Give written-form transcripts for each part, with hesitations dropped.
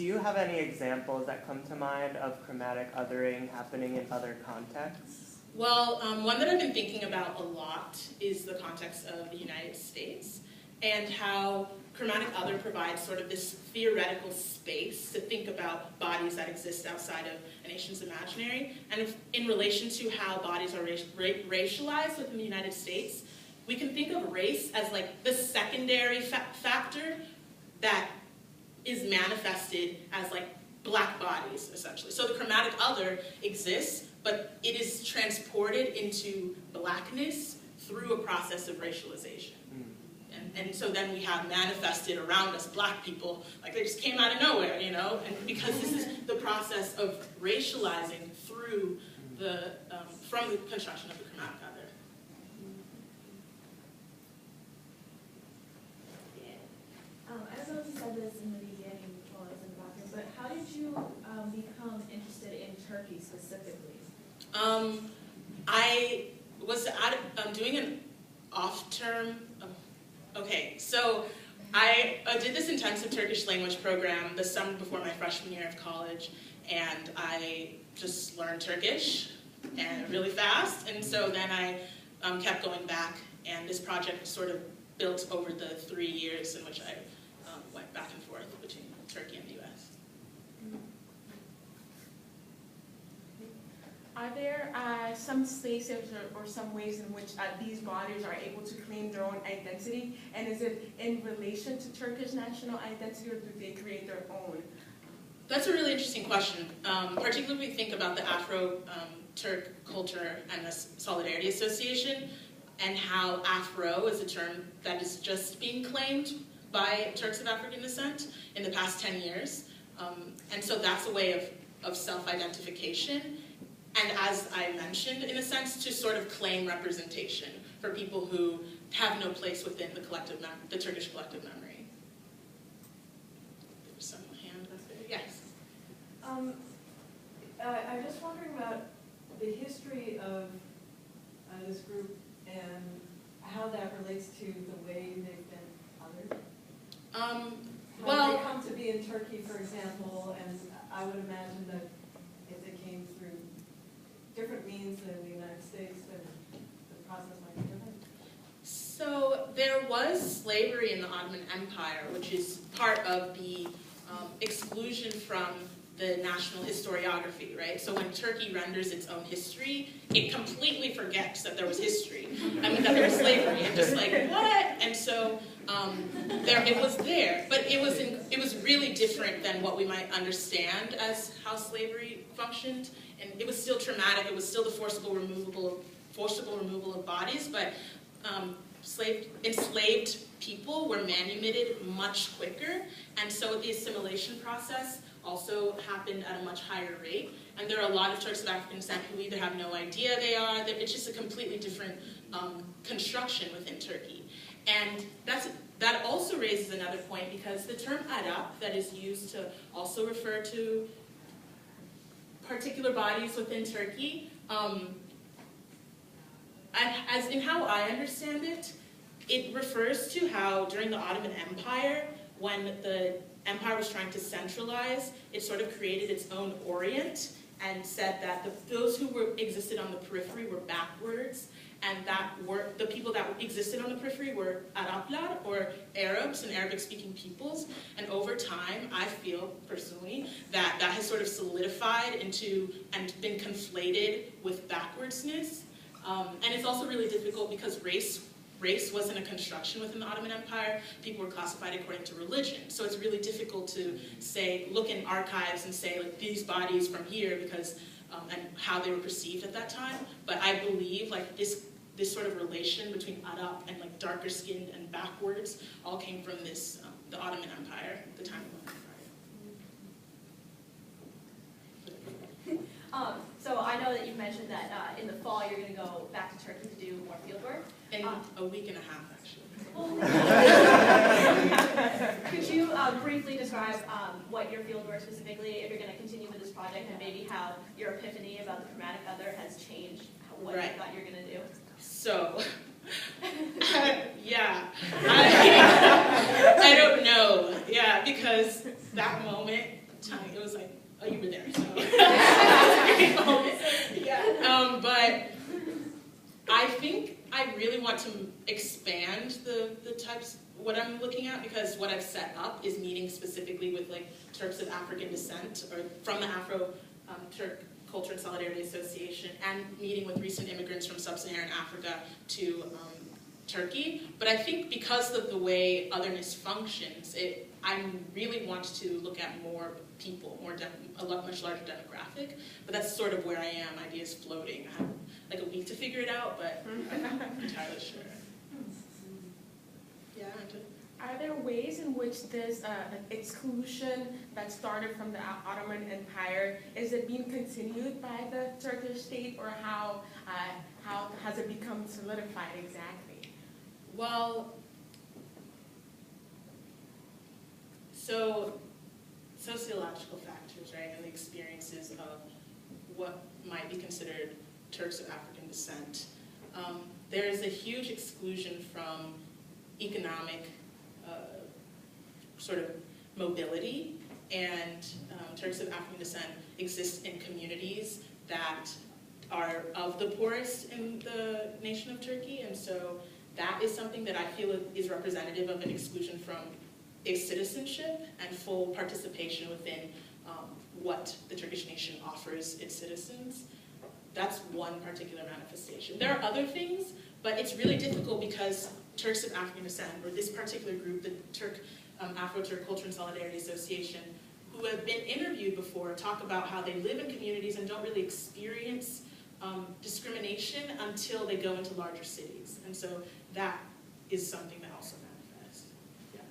do you have any examples that come to mind of chromatic othering happening in other contexts? Well, one that I've been thinking about a lot is the context of the United States and how chromatic other provides sort of this theoretical space to think about bodies that exist outside of a nation's imaginary. And in relation to how bodies are racialized within the United States, we can think of race as like the secondary factor that is manifested as like black bodies, essentially. So the chromatic other exists, but it is transported into blackness through a process of racialization. And so then we have manifested around us black people, like they just came out of nowhere, you know? And because this is the process of racializing through the, from the construction of the chromatic other. I don't know if you said this in the beginning while I was in the bathroom, but how did you become interested in Turkey specifically? I was doing an off-term. Okay, so I did this intensive Turkish language program the summer before my freshman year of college, and I just learned Turkish and really fast, and so then I kept going back, and this project sort of built over the 3 years in which I went back and forth between Turkey and the U.S. Are there some spaces or some ways in which these bodies are able to claim their own identity? And is it in relation to Turkish national identity, or do they create their own? That's a really interesting question, particularly when we think about the Afro-Turk culture and the Solidarity Association, and how Afro is a term that is just being claimed by Turks of African descent in the past 10 years. And so that's a way of self-identification. And as I mentioned, in a sense, to sort of claim representation for people who have no place within the Turkish collective memory. There's some hand up there. Yes. I'm just wondering about the history of this group and how that relates to the way they've been othered. How they come to be in Turkey, for example, and I would imagine that if they came through different means in the United States, then the process might be different. So there was slavery in the Ottoman Empire, which is part of the exclusion from the national historiography, right? So when Turkey renders its own history, it completely forgets that there was history. I mean, that there was slavery, and just like, what? And so it was there, but it was really different than what we might understand as how slavery functioned. And it was still traumatic. It was still the forcible removal of bodies, but enslaved people were manumitted much quicker, and so the assimilation process also happened at a much higher rate. And there are a lot of Turks of African descent who either have no idea they are. It's just a completely different construction within Turkey. And that also raises another point, because the term Arap that is used to also refer to particular bodies within Turkey, as in how I understand it, it refers to how during the Ottoman Empire, when the empire was trying to centralize, it sort of created its own Orient and said that those who existed on the periphery were backwards, and that the people that existed on the periphery were Araplar, or Arabs and Arabic-speaking peoples. And over time, I feel personally that that has sort of solidified into and been conflated with backwardsness. And it's also really difficult because race wasn't a construction within the Ottoman Empire. People were classified according to religion. So it's really difficult to say, look in archives and say, like, these bodies from here, because, and how they were perceived at that time. But I believe, like, this sort of relation between Arab and, like, darker skinned and backwards all came from this, the Ottoman Empire, the time of the Empire. So I know that you mentioned that in the fall you're going to go back to Turkey to do more field work. In a week and a half, actually. Could you briefly describe what your field work specifically, if you're going to continue with this project, and maybe how your epiphany about the chromatic other has changed what you thought you were going to do? So, yeah, I don't know. Yeah, because that moment time. It was like, oh, you were there, so. That was a great moment. Yeah. But I think I really want to expand the types, what I'm looking at, because what I've set up is meeting specifically with like Turks of African descent, or from the Afro-Turk Culture and Solidarity Association, and meeting with recent immigrants from sub-Saharan Africa to Turkey. But I think because of the way otherness functions, I really want to look at more people, a much larger demographic. But that's sort of where I am, ideas floating. I have like a week to figure it out, but I'm not entirely sure. Yeah. Are there ways in which this exclusion that started from the Ottoman Empire, is it being continued by the Turkish state, or how has it become solidified exactly? Well, so sociological factors, right, and the experiences of what might be considered Turks of African descent. There is a huge exclusion from economic sort of mobility, and Turks of African descent exist in communities that are of the poorest in the nation of Turkey, and so that is something that I feel is representative of an exclusion from its citizenship and full participation within what the Turkish nation offers its citizens. That's one particular manifestation. There are other things, but it's really difficult because Turks of African descent, or this particular group, the Afro-Turk Culture and Solidarity Association, who have been interviewed before, talk about how they live in communities and don't really experience discrimination until they go into larger cities. And so that is something that also manifests. Yeah.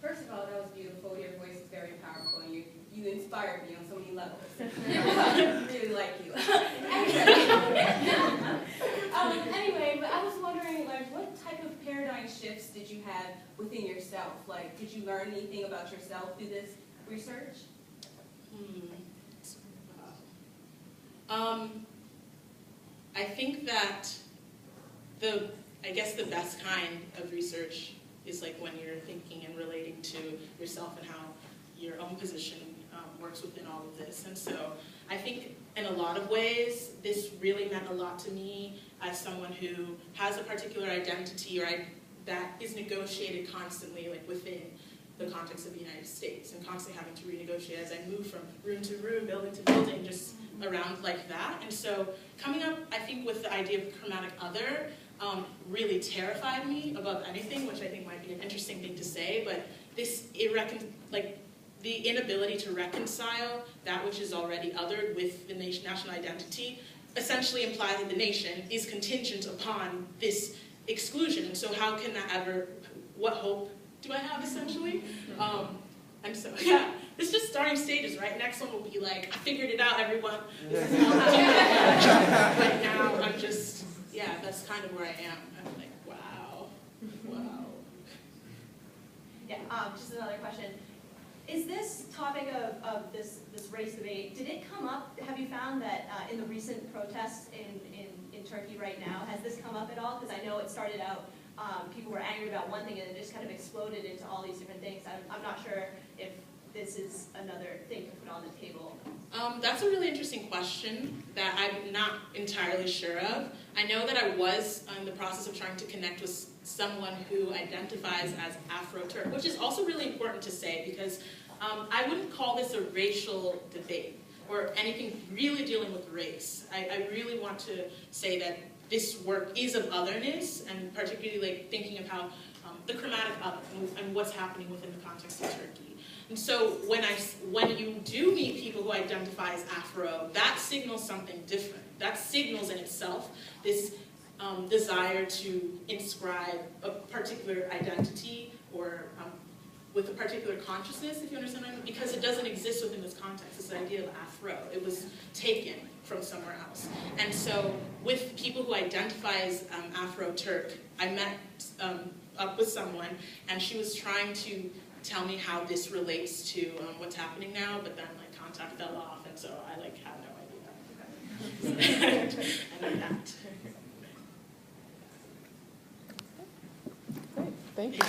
First of all, that was beautiful. Your voice is very powerful, and you inspired me on so many levels. I really like you. Anyway, but I was wondering, like, what type of paradigm shifts did you have within yourself? Like, did you learn anything about yourself through this research? I think that I guess the best kind of research is like when you're thinking and relating to yourself and how your own position works within all of this. And so I think in a lot of ways, this really meant a lot to me as someone who has a particular identity, or that is negotiated constantly, like within the context of the United States, and constantly having to renegotiate as I move from room to room, building to building, just around like that. And so coming up, I think, with the idea of chromatic other really terrified me above anything, which I think might be an interesting thing to say, but this the inability to reconcile that which is already othered with the national identity essentially implies that the nation is contingent upon this exclusion. And so how can that ever, what hope do I have, essentially? And so, yeah, this is just starting stages, right? Next one will be like, I figured it out, everyone. This is how I do it. But now I'm just, yeah, that's kind of where I am. I'm like, wow. Yeah, just another question. Is this topic of this race debate, did it come up, have you found that in the recent protests in Turkey right now, has this come up at all? Because I know it started out, people were angry about one thing and it just kind of exploded into all these different things. I'm not sure if this is another thing to put on the table. That's a really interesting question that I'm not entirely sure of. I know that I was in the process of trying to connect with someone who identifies as Afro-Turk, which is also really important to say, because I wouldn't call this a racial debate or anything really dealing with race. I really want to say that this work is of otherness, and particularly like thinking of how the chromatic other and what's happening within the context of Turkey. And so when you do meet people who identify as Afro, that signals something different. That signals in itself this desire to inscribe a particular identity or with a particular consciousness, if you understand what I mean, because it doesn't exist within this context, this idea of Afro. It was taken from somewhere else. And so with people who identify as Afro-Turk, I met up with someone, and she was trying to tell me how this relates to what's happening now, but then like contact fell off, and so I like have no idea. And that. Thank you.